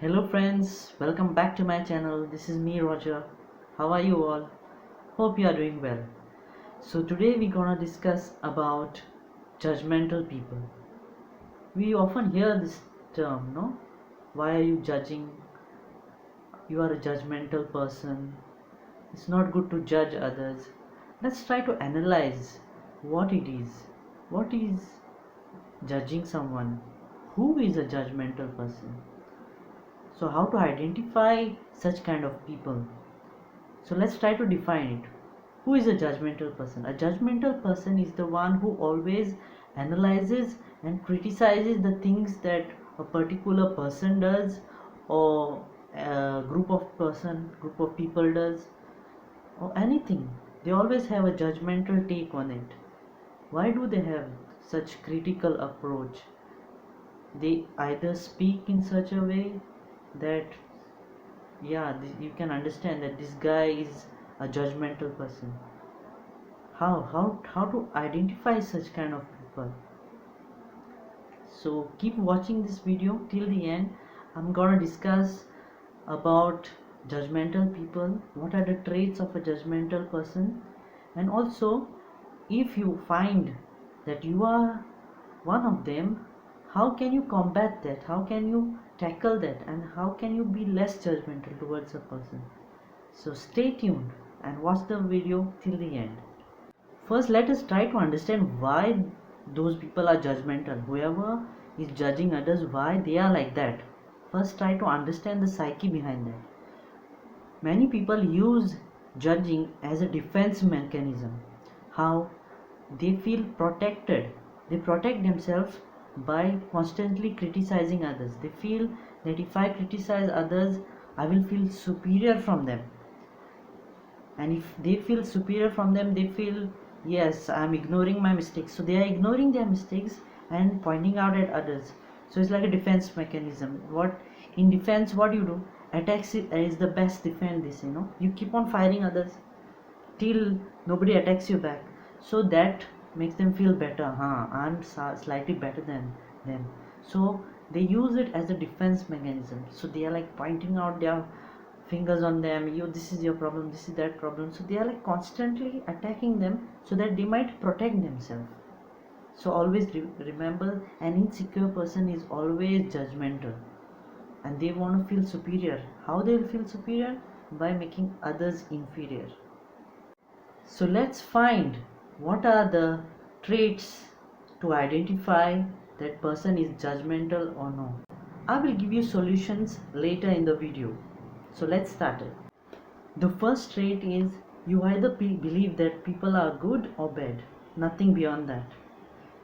Hello friends, welcome back to my channel. This is me Roger. How are you all? Hope you are doing well. So today we're gonna discuss about judgmental people. We often hear this term, no? Why are you judging? You are a judgmental person. It's not good to judge others. Let's try to analyze what it is. What is judging someone? Who is a judgmental person? So how to identify such kind of people? So let's try to define it. Who is a judgmental person? A judgmental person is the one who always analyzes and criticizes the things that a particular person does, or a group of people does, or anything. They always have a judgmental take on it. Why do they have such critical approach? They either speak in such a way that you can understand that this guy is a judgmental person. How to identify such kind of people? So keep watching this video till the end. I'm gonna discuss about judgmental people, what are the traits of a judgmental person, and also if you find that you are one of them, how can you combat that, how can you tackle that, and how can you be less judgmental towards a person. So stay tuned and watch the video till the end. First, let us try to understand why those people are judgmental. Whoever is judging others, why they are like that. First, try to understand the psyche behind that. Many people use judging as a defense mechanism. How they feel protected. They protect themselves by constantly criticizing others. They feel that if I criticize others, I will feel superior from them. And if they feel superior from them, they feel, yes, I'm ignoring my mistakes. So they are ignoring their mistakes and pointing out at others. So it's like a defense mechanism. What in defense, what you do? Attacks is the best defense. You keep on firing others till nobody attacks you back. So that makes them feel better. I'm slightly better than them. So they use it as a defense mechanism. So they are like pointing out their fingers on them. You, this is your problem, this is that problem. So they are like constantly attacking them so that they might protect themselves. So always remember, an insecure person is always judgmental, and they want to feel superior. How they will feel superior? By making others inferior. So let's find what are the traits to identify that person is judgmental or no. I will give you solutions later in the video. So let's start it. The first trait is you either believe that people are good or bad, nothing beyond that.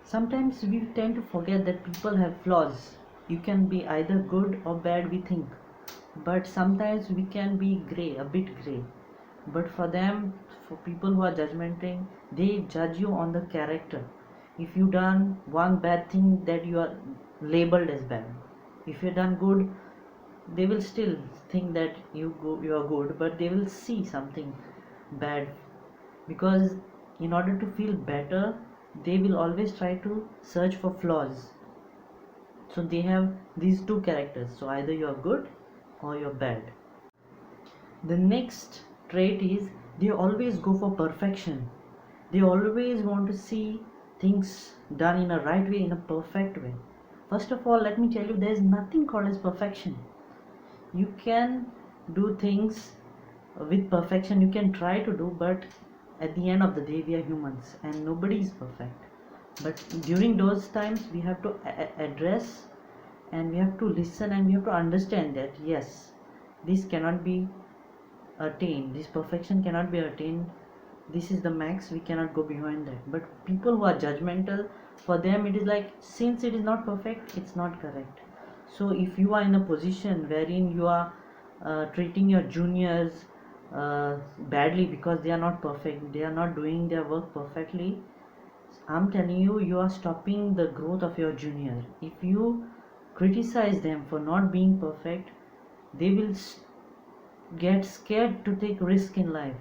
Sometimes we tend to forget that people have flaws. You can be either good or bad, we think, but sometimes we can be gray, a bit gray. But for them, for people who are judgmental, they judge you on the character. If you done one bad thing, that you are labeled as bad. If you done good, they will still think that you are good, but they will see something bad, because in order to feel better, they will always try to search for flaws. So they have these two characters. So either you are good or you're bad. The next trait is they always go for perfection. They always want to see things done in a right way, in a perfect way. First of all, let me tell you, there is nothing called as perfection. You can do things with perfection, you can try to do, but at the end of the day, we are humans and nobody is perfect. But during those times, we have to address, and we have to listen, and we have to understand that yes, this cannot be attained, this perfection cannot be attained, this is the max, we cannot go behind that. But people who are judgmental, for them it is like, since it is not perfect, it's not correct. So if you are in a position wherein you are treating your juniors badly because they are not perfect, they are not doing their work perfectly, I'm telling you, you are stopping the growth of your junior. If you criticize them for not being perfect, they will get scared to take risk in life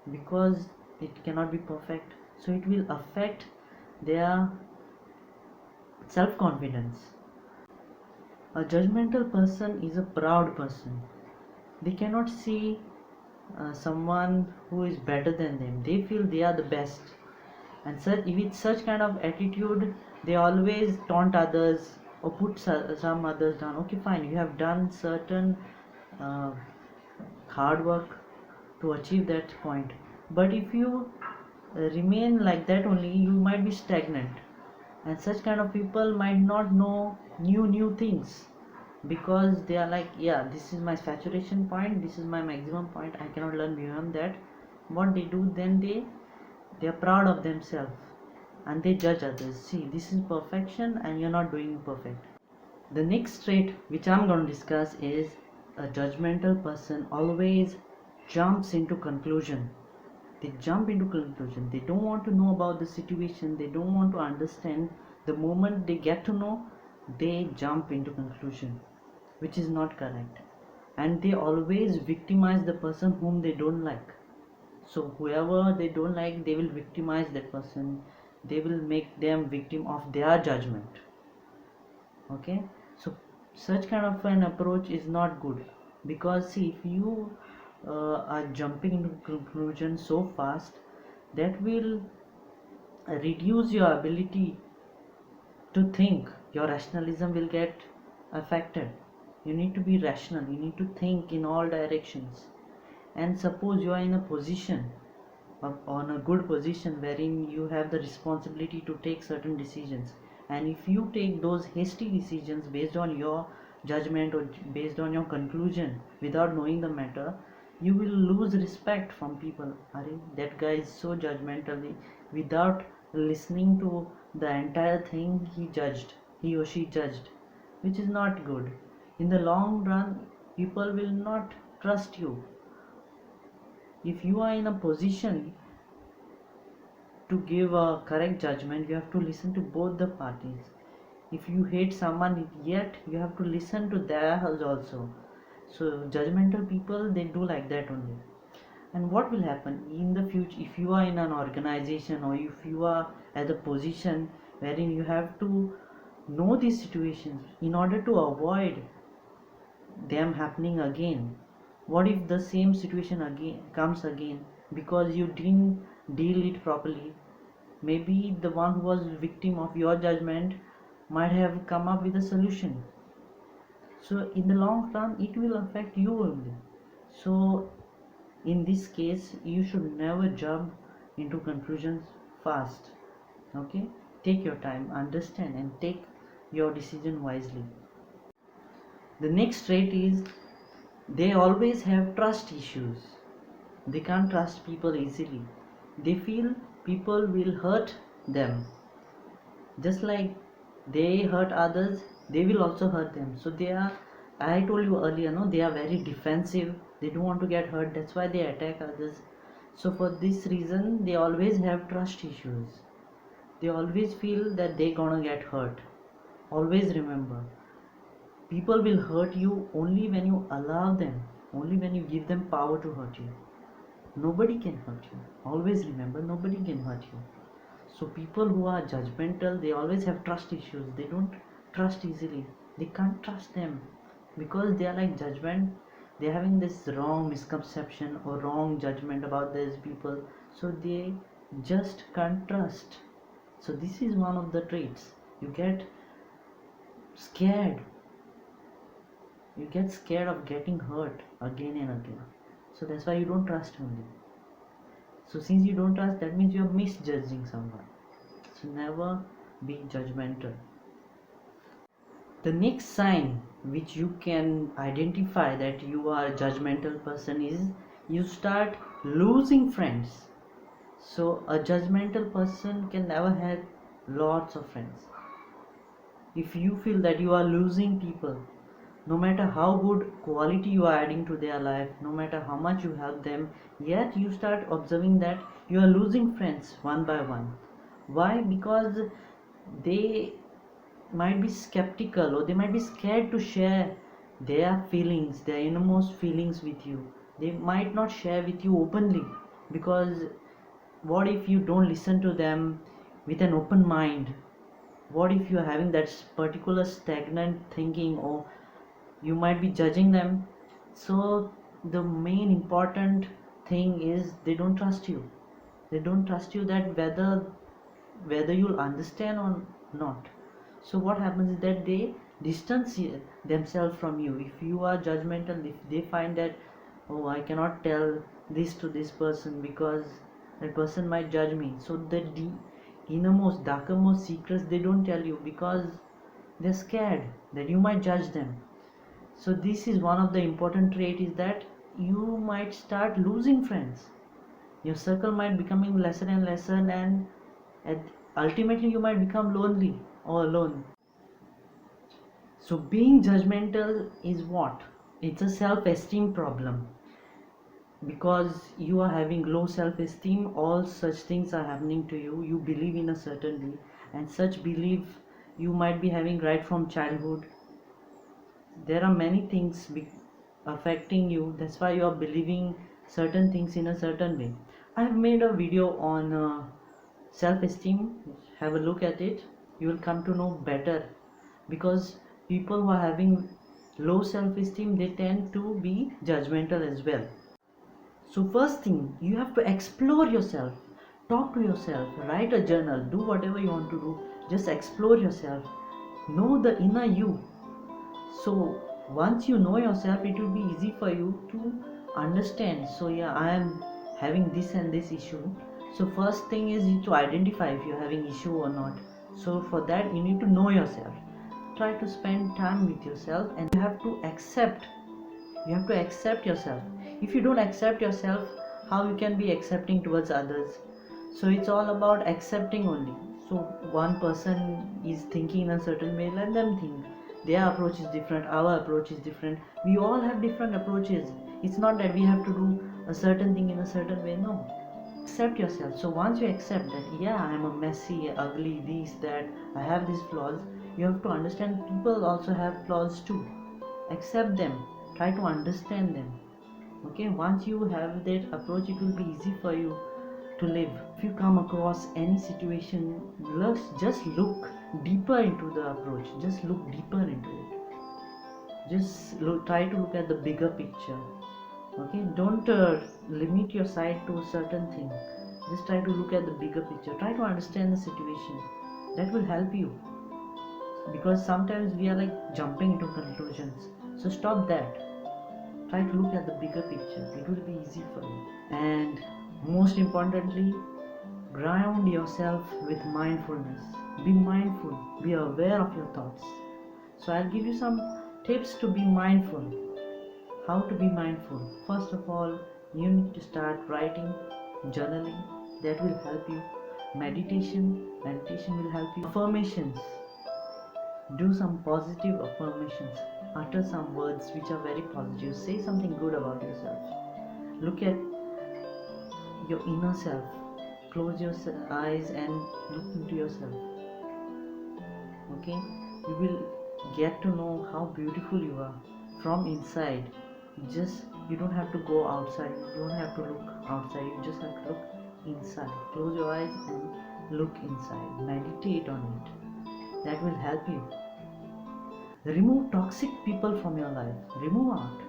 because it cannot be perfect. So it will affect their self-confidence. A judgmental person is a proud person. They cannot see someone who is better than them. They feel they are the best, and with such kind of attitude, they always taunt others or put some others down. Okay, fine, you have done certain uh, hard work to achieve that point, but if you remain like that only, you might be stagnant, and such kind of people might not know new things, because they are like, yeah, this is my saturation point, this is my maximum point, I cannot learn beyond that. What they do then, they are proud of themselves, and they judge others. See, this is perfection and you're not doing perfect. The next trait which I'm going to discuss is a judgmental person always jumps into conclusion. They jump into conclusion. They don't want to know about the situation. They don't want to understand. The moment they get to know, they jump into conclusion, which is not correct. And they always victimize the person whom they don't like. So whoever they don't like, they will victimize that person. They will make them victim of their judgment. Okay, so such kind of an approach is not good, because see, if you are jumping into conclusion so fast, that will reduce your ability to think. Your rationalism will get affected. You need to be rational, you need to think in all directions. And suppose you are in a position on a good position wherein you have the responsibility to take certain decisions, and if you take those hasty decisions based on your judgment or based on your conclusion without knowing the matter, you will lose respect from people. Are that guy is so judgmentally, without listening to the entire thing, he or she judged, which is not good. In the long run, people will not trust you. If you are in a position to give a correct judgment, you have to listen to both the parties. If you hate someone, yet you have to listen to theirs also. So judgmental people, they do like that only. And what will happen in the future, if you are in an organization, or if you are at a position wherein you have to know these situations in order to avoid them happening again? What if the same situation again comes again because you didn't deal it properly? Maybe the one who was victim of your judgment might have come up with a solution. So in the long run, it will affect you only. So in this case, you should never jump into conclusions fast. Okay, take your time, understand, and take your decision wisely. The next trait is they always have trust issues. They can't trust people easily. They feel people will hurt them. Just like they hurt others, they will also hurt them. So they are, I told you earlier, no, they are very defensive. They don't want to get hurt. That's why they attack others. So for this reason, they always have trust issues. They always feel that they're gonna get hurt. Always remember, people will hurt you only when you allow them, only when you give them power to hurt you. Nobody can hurt you. Always remember, nobody can hurt you. So people who are judgmental, they always have trust issues. They don't trust easily. They can't trust them because they are like judgment. They're having this wrong misconception or wrong judgment about these people. So they just can't trust. So this is one of the traits. You get scared. You get scared of getting hurt again and again. So that's why you don't trust only. So since you don't trust, that means you are misjudging someone. So never be judgmental. The next sign which you can identify that you are a judgmental person is you start losing friends. So a judgmental person can never have lots of friends. If you feel that you are losing people, no matter how good quality you are adding to their life, no matter how much you help them, yet you start observing that you are losing friends one by one. Why? Because they might be skeptical, or they might be scared to share their feelings, their innermost feelings with you. They might not share with you openly, because what if you don't listen to them with an open mind? What if you are having that particular stagnant thinking, or you might be judging them? So the main important thing is they don't trust you. They don't trust you that whether you'll understand or not. So what happens is that they distance themselves from you. If you are judgmental, if they find that, oh, I cannot tell this to this person because that person might judge me, so the innermost darkermost secrets they don't tell you because they're scared that you might judge them. So this is one of the important trait, is that you might start losing friends. Your circle might becoming lesser and lesser, and ultimately you might become lonely or alone. So being judgmental is what? It's a self-esteem problem. Because you are having low self-esteem, all such things are happening to you. You believe in a certain way, and such belief you might be having right from childhood. There are many things affecting you. That's why you are believing certain things in a certain way. I have made a video on self-esteem. Have a look at it. You will come to know better, because people who are having low self-esteem, they tend to be judgmental as well. So first thing, you have to explore yourself. Talk to yourself, write a journal, do whatever you want to do. Just explore yourself. Know the inner you. So once you know yourself, it will be easy for you to understand. So yeah, I am having this and this issue. So first thing is you to identify if you're having issue or not. So for that you need to know yourself. Try to spend time with yourself, and you have to accept. You have to accept yourself. If you don't accept yourself, how you can be accepting towards others? So it's all about accepting only. So one person is thinking in a certain way, let them think. Their approach is different, our approach is different. We all have different approaches. It's not that we have to do a certain thing in a certain way. No, accept yourself. So once you accept that, yeah, I'm a messy, ugly, this, that, I have these flaws, you have to understand people also have flaws too. Accept them, try to understand them. Okay, once you have that approach, it will be easy for you to live. If you come across any situation, just look deeper into the approach. Just look deeper into it. Just try to look at the bigger picture. Okay, don't limit your sight to a certain thing. Just try to look at the bigger picture. Try to understand the situation. That will help you, because sometimes we are like jumping into conclusions. So stop that. Try to look at the bigger picture. It will be easy for you. And most importantly, ground yourself with mindfulness. Be mindful. Be aware of your thoughts. So I'll give you some tips to be mindful. How to be mindful? First of all, you need to start writing, journaling. That will help you. Meditation will help you. Affirmations. Do some positive affirmations. Utter some words which are very positive. Say something good about yourself. Look at your inner self. Close your eyes and look into yourself. Okay, you will get to know how beautiful you are from inside. You don't have to go outside. You don't have to look outside. You just have to look inside. Close your eyes and look inside. Meditate on it. That will help you. Remove toxic people from your life. Remove out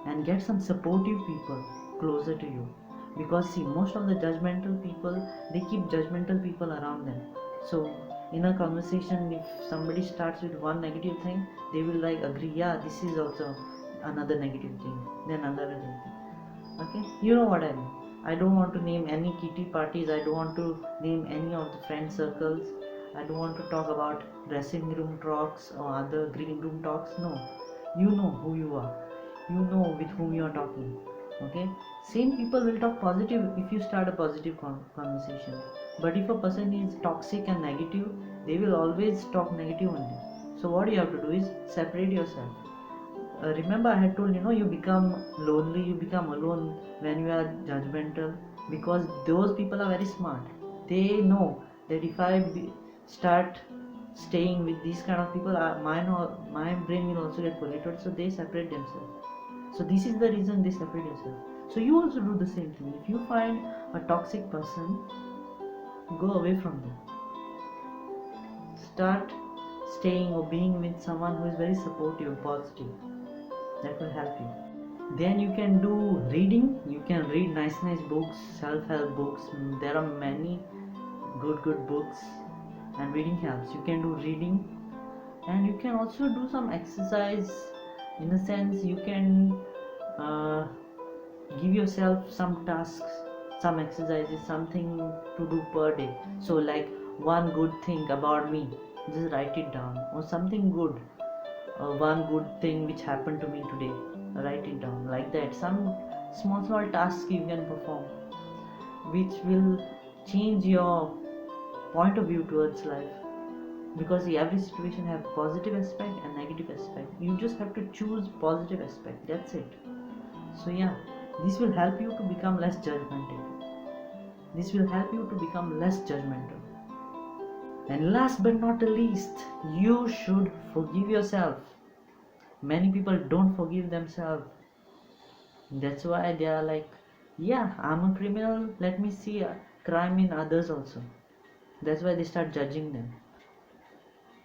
and get some supportive people closer to you. Because see, most of the judgmental people, they keep judgmental people around them. So in a conversation, if somebody starts with one negative thing, they will like agree, yeah, this is also another negative thing, then another thing. Okay, you know what I mean. I don't want to name any kitty parties. I don't want to name any of the friend circles. I don't want to talk about dressing room talks or other green room talks. No, you know who you are. You know with whom you are talking. Okay, same people will talk positive if you start a positive conversation. But if a person is toxic and negative, they will always talk negative only. So what you have to do is separate yourself. Remember, I had told you become lonely, you become alone when you are judgmental, because those people are very smart. They know that if I start staying with these kind of people, my brain will also get polluted. So they separate themselves. So this is the reason they separate yourself. So you also do the same thing. If you find a toxic person, go away from them. start staying or being with someone who is very supportive, positive. That will help you. Then you can do reading. You can read nice books, self-help books. There are many good books, and reading helps. You can do reading, and you can also do some exercise. In a sense, you can uh, give yourself some tasks, some exercises, something to do per day. So like, one good thing about me, just write it down. Or something good, one good thing which happened to me today, write it down. Like that, some small tasks you can perform, which will change your point of view towards life. Because every situation have positive aspect and negative aspect. You just have to choose positive aspect, that's it. So yeah, this will help you to become less judgmental. This will help you to become less judgmental. And last but not the least, you should forgive yourself. Many people don't forgive themselves. That's why they are like, yeah, I'm a criminal, let me see a crime in others also. That's why they start judging them.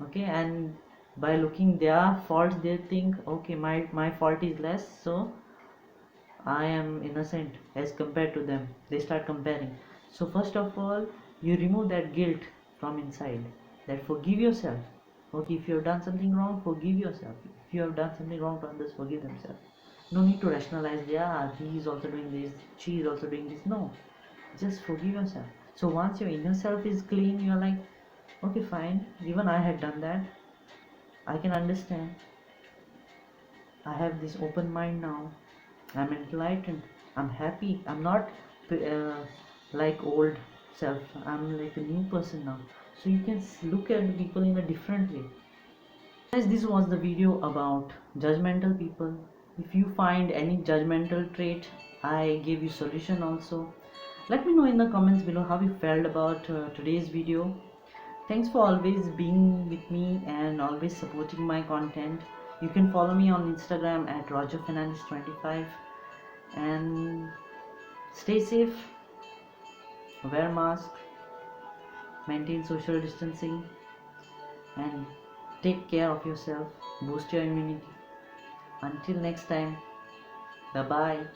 Okay, and by looking their faults, they think, okay, my fault is less, so I am innocent as compared to them. They start comparing. So first of all, you remove that guilt from inside. That forgive yourself. Okay, if you have done something wrong, forgive yourself. If you have done something wrong to others, forgive themselves. No need to rationalize, yeah, he is also doing this, she is also doing this. No, just forgive yourself. So once your inner self is clean, you're like, okay, fine, even I had done that. I can understand. I have this open mind now. I'm enlightened. I'm happy. I'm not uh, like old self. I'm like a new person now. So you can look at the people in a different way. Guys, this was the video about judgmental people. If you find any judgmental trait, I gave you solution also. Let me know in the comments below how you felt about today's video. Thanks for always being with me and always supporting my content. You can follow me on Instagram at rogerfernandez25, and stay safe, wear mask, maintain social distancing, and take care of yourself. Boost your immunity. Until next time, bye bye.